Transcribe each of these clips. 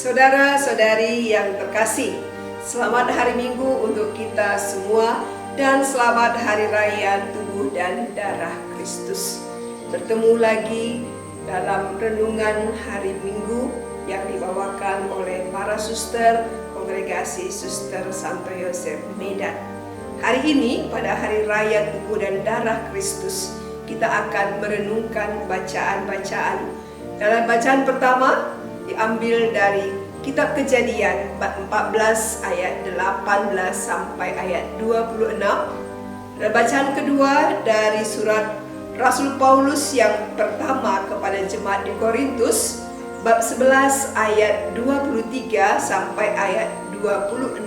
Saudara-saudari yang terkasih, selamat hari Minggu untuk kita semua dan selamat Hari Raya Tubuh dan Darah Kristus. Bertemu lagi dalam renungan hari Minggu yang dibawakan oleh para suster Kongregasi Suster Santo Yosef Medan. Hari ini pada Hari Raya Tubuh dan Darah Kristus, kita akan merenungkan bacaan-bacaan. Dalam bacaan pertama diambil dari Kitab Kejadian bab 14 ayat 18 sampai ayat 26. Dan bacaan kedua dari surat Rasul Paulus yang pertama kepada jemaat di Korintus bab 11 ayat 23 sampai ayat 26.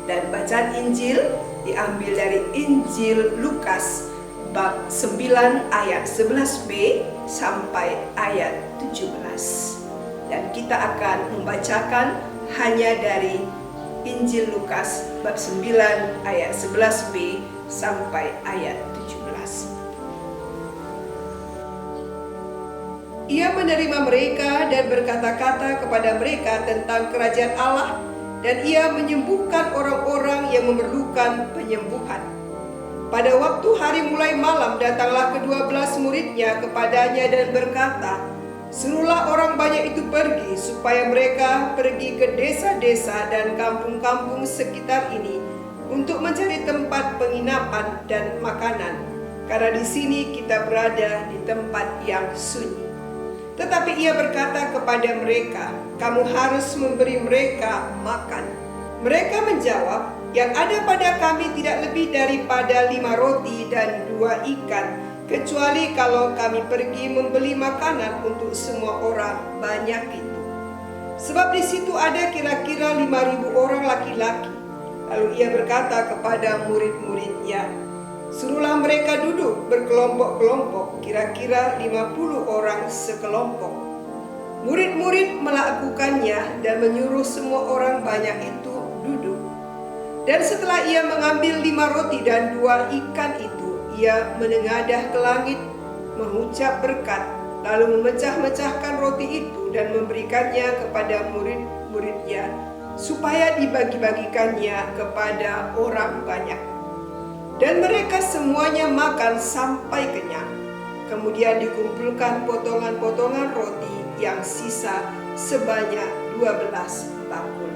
Dan bacaan Injil diambil dari Injil Lukas bab 9 ayat 11b sampai ayat 17. Dan kita akan membacakan hanya dari Injil Lukas bab 9 ayat 11b sampai ayat 17. Ia menerima mereka dan berkata-kata kepada mereka tentang kerajaan Allah, dan ia menyembuhkan orang-orang yang memerlukan penyembuhan. Pada waktu hari mulai malam, datanglah ke-12 muridnya kepadanya dan berkata, "Suruhlah orang banyak itu pergi, supaya mereka pergi ke desa-desa dan kampung-kampung sekitar ini untuk mencari tempat penginapan dan makanan, karena di sini kita berada di tempat yang sunyi." Tetapi ia berkata kepada mereka, "Kamu harus memberi mereka makan." Mereka menjawab, "Yang ada pada kami tidak lebih daripada 5 roti dan 2 ikan, kecuali kalau kami pergi membeli makanan untuk semua orang banyak itu." Sebab di situ ada kira-kira 5.000 orang laki-laki. Lalu ia berkata kepada murid-muridnya, "Suruhlah mereka duduk berkelompok-kelompok, kira-kira 50 orang sekelompok." Murid-murid melakukannya dan menyuruh semua orang banyak itu duduk. Dan setelah ia mengambil 5 roti dan 2 ikan itu, ia menengadah ke langit, mengucap berkat, lalu memecah-mecahkan roti itu dan memberikannya kepada murid-muridnya, supaya dibagi-bagikannya kepada orang banyak. Dan mereka semuanya makan sampai kenyang. Kemudian dikumpulkan potongan-potongan roti yang sisa sebanyak 12 bakul.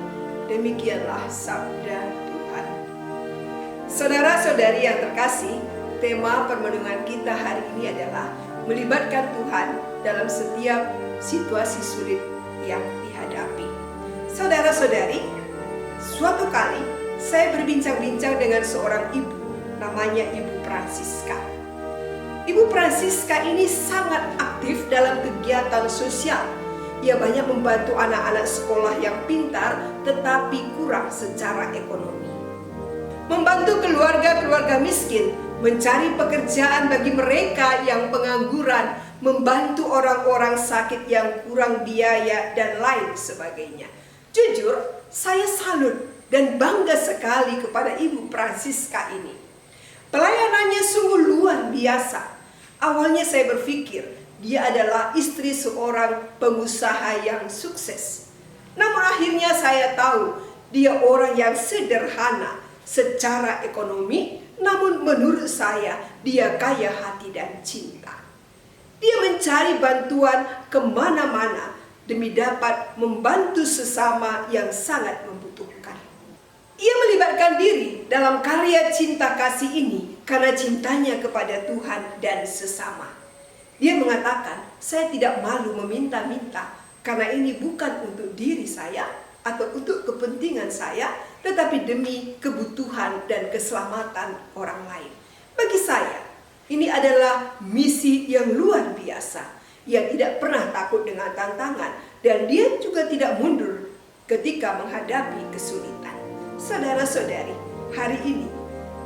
Demikianlah sabda Tuhan. Saudara-saudari yang terkasih, tema permenungan kita hari ini adalah melibatkan Tuhan dalam setiap situasi sulit yang dihadapi. Saudara-saudari, suatu kali saya berbincang-bincang dengan seorang ibu, namanya Ibu Francisca. Ibu Francisca ini sangat aktif dalam kegiatan sosial. Ia banyak membantu anak-anak sekolah yang pintar tetapi kurang secara ekonomi, membantu keluarga-keluarga miskin, mencari pekerjaan bagi mereka yang pengangguran, membantu orang-orang sakit yang kurang biaya, dan lain sebagainya. Jujur, saya salut dan bangga sekali kepada Ibu Francisca ini. Pelayanannya sungguh luar biasa. Awalnya saya berpikir dia adalah istri seorang pengusaha yang sukses. Namun akhirnya saya tahu dia orang yang sederhana secara ekonomi, namun menurut saya dia kaya hati dan cinta. Dia mencari bantuan kemana-mana demi dapat membantu sesama yang sangat membutuhkan. Ia melibatkan diri dalam karya cinta kasih ini karena cintanya kepada Tuhan dan sesama. Dia mengatakan, "Saya tidak malu meminta-minta karena ini bukan untuk diri saya atau untuk kepentingan saya, tetapi demi kebutuhan dan keselamatan orang lain." Bagi saya, ini adalah misi yang luar biasa. Ia tidak pernah takut dengan tantangan dan dia juga tidak mundur ketika menghadapi kesulitan. Saudara-saudari, hari ini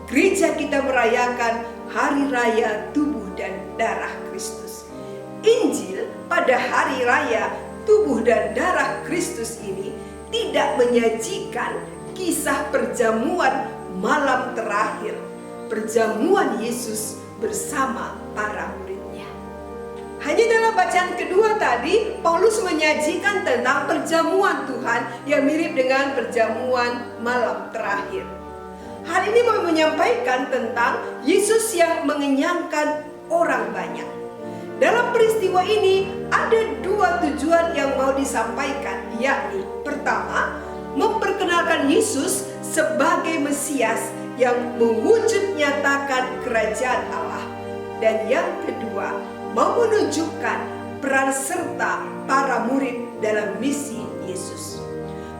gereja kita merayakan Hari Raya Tubuh dan Darah Kristus. Injil pada Hari Raya Tubuh dan Darah Kristus ini tidak menyajikan kisah perjamuan malam terakhir, perjamuan Yesus bersama para muridnya. Hanya dalam bacaan kedua tadi, Paulus menyajikan tentang perjamuan Tuhan yang mirip dengan perjamuan malam terakhir. Hal ini mau menyampaikan tentang Yesus yang mengenyangkan orang banyak. Dalam peristiwa ini ada dua tujuan yang mau disampaikan, yakni pertama, memperkenalkan Yesus sebagai Mesias yang mewujud nyatakan kerajaan Allah. Dan yang kedua, mau menunjukkan peran serta para murid dalam misi Yesus.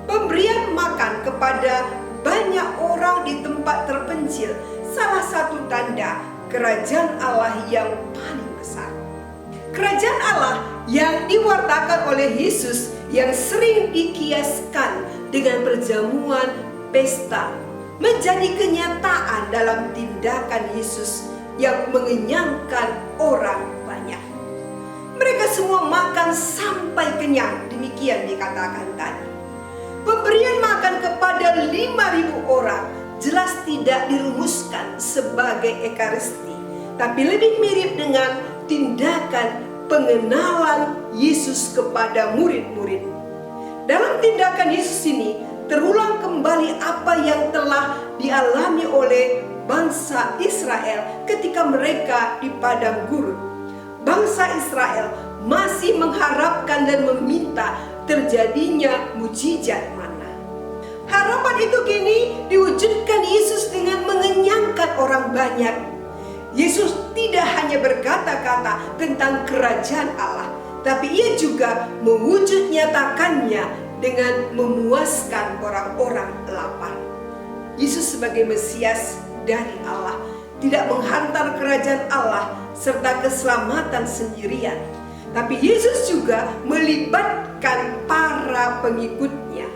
Pemberian makan kepada banyak orang di tempat terpencil salah satu tanda kerajaan Allah yang paling besar. Kerajaan Allah yang diwartakan oleh Yesus yang sering dikiaskan dengan perjamuan pesta menjadi kenyataan dalam tindakan Yesus yang mengenyangkan orang banyak. Mereka semua makan sampai kenyang, demikian dikatakan tadi. Pemberian makan kepada 5.000 orang jelas tidak dirumuskan sebagai ekaristi, tapi lebih mirip dengan tindakan pengenalan Yesus kepada murid-murid. Dalam tindakan Yesus ini terulang kembali apa yang telah dialami oleh bangsa Israel ketika mereka di padang gurun. Bangsa Israel masih mengharapkan dan meminta terjadinya mujizat mana. Harapan itu kini diwujudkan Yesus dengan mengenyangkan orang banyak. Yesus tidak hanya berkata-kata tentang kerajaan Allah, tapi ia juga mewujud nyatakannya dengan memuaskan orang-orang lapar. Yesus sebagai Mesias dari Allah tidak menghantar kerajaan Allah serta keselamatan sendirian, tapi Yesus juga melibatkan para pengikutnya.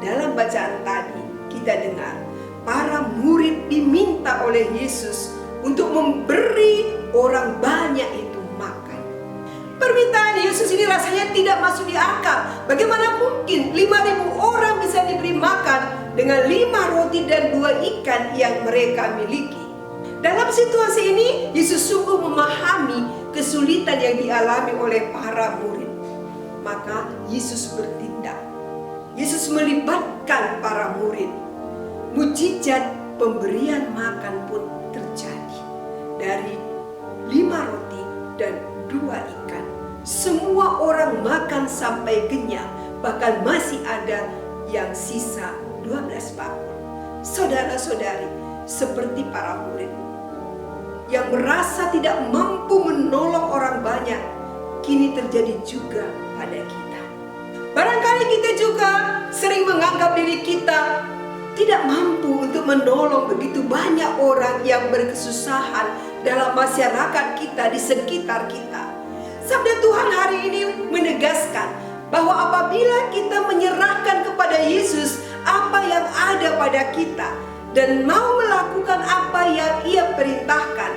Dalam bacaan tadi kita dengar para murid diminta oleh Yesus untuk memberi orang banyak itu makan. Permintaan Yesus ini rasanya tidak masuk di akal. Bagaimana mungkin 5.000 orang bisa diberi makan dengan 5 roti dan 2 ikan yang mereka miliki? Dalam situasi ini, Yesus sungguh memahami kesulitan yang dialami oleh para murid. Maka Yesus bertindak. Yesus melibatkan para murid. Mujizat pemberian makan pun terjadi. Dari 5 roti dan 2 ikan. Semua orang makan sampai kenyang. Bahkan masih ada yang sisa 12 bakul. Saudara-saudari, seperti para murid yang merasa tidak mampu menolong orang banyak, kini terjadi juga pada kita. Barangkali kita juga sering menganggap diri kita tidak mampu untuk menolong begitu banyak orang yang berkesusahan dalam masyarakat kita, di sekitar kita. Sabda Tuhan hari ini menegaskan bahwa apabila kita menyerahkan kepada Yesus apa yang ada pada kita dan mau melakukan apa yang Ia perintahkan,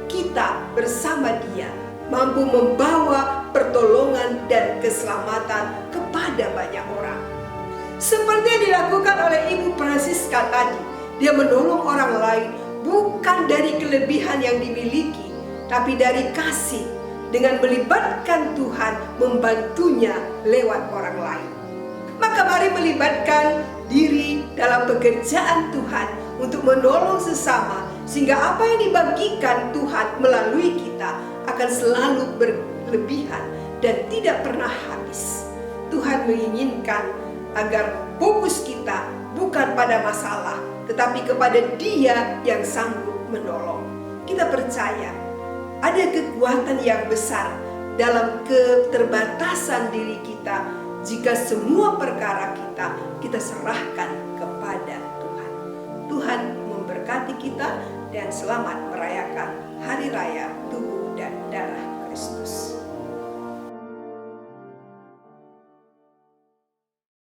kita bersama Dia mampu membawa pertolongan dan keselamatan kepada banyak orang. Seperti yang dilakukan oleh Ibu Francisca tadi, dia menolong orang lain bukan dari kelebihan yang dimiliki, tapi dari kasih, dengan melibatkan Tuhan membantunya lewat orang lain. Maka mari melibatkan diri dalam pekerjaan Tuhan untuk menolong sesama, sehingga apa yang dibagikan Tuhan melalui kita akan selalu berlebihan dan tidak pernah habis. Tuhan menginginkan agar fokus kita bukan pada masalah, tetapi kepada Dia yang sanggup menolong. Kita percaya ada kekuatan yang besar dalam keterbatasan diri kita jika semua perkara kita serahkan kepada Tuhan. Tuhan memberkati kita dan selamat merayakan Hari Raya Tubuh dan Darah Kristus.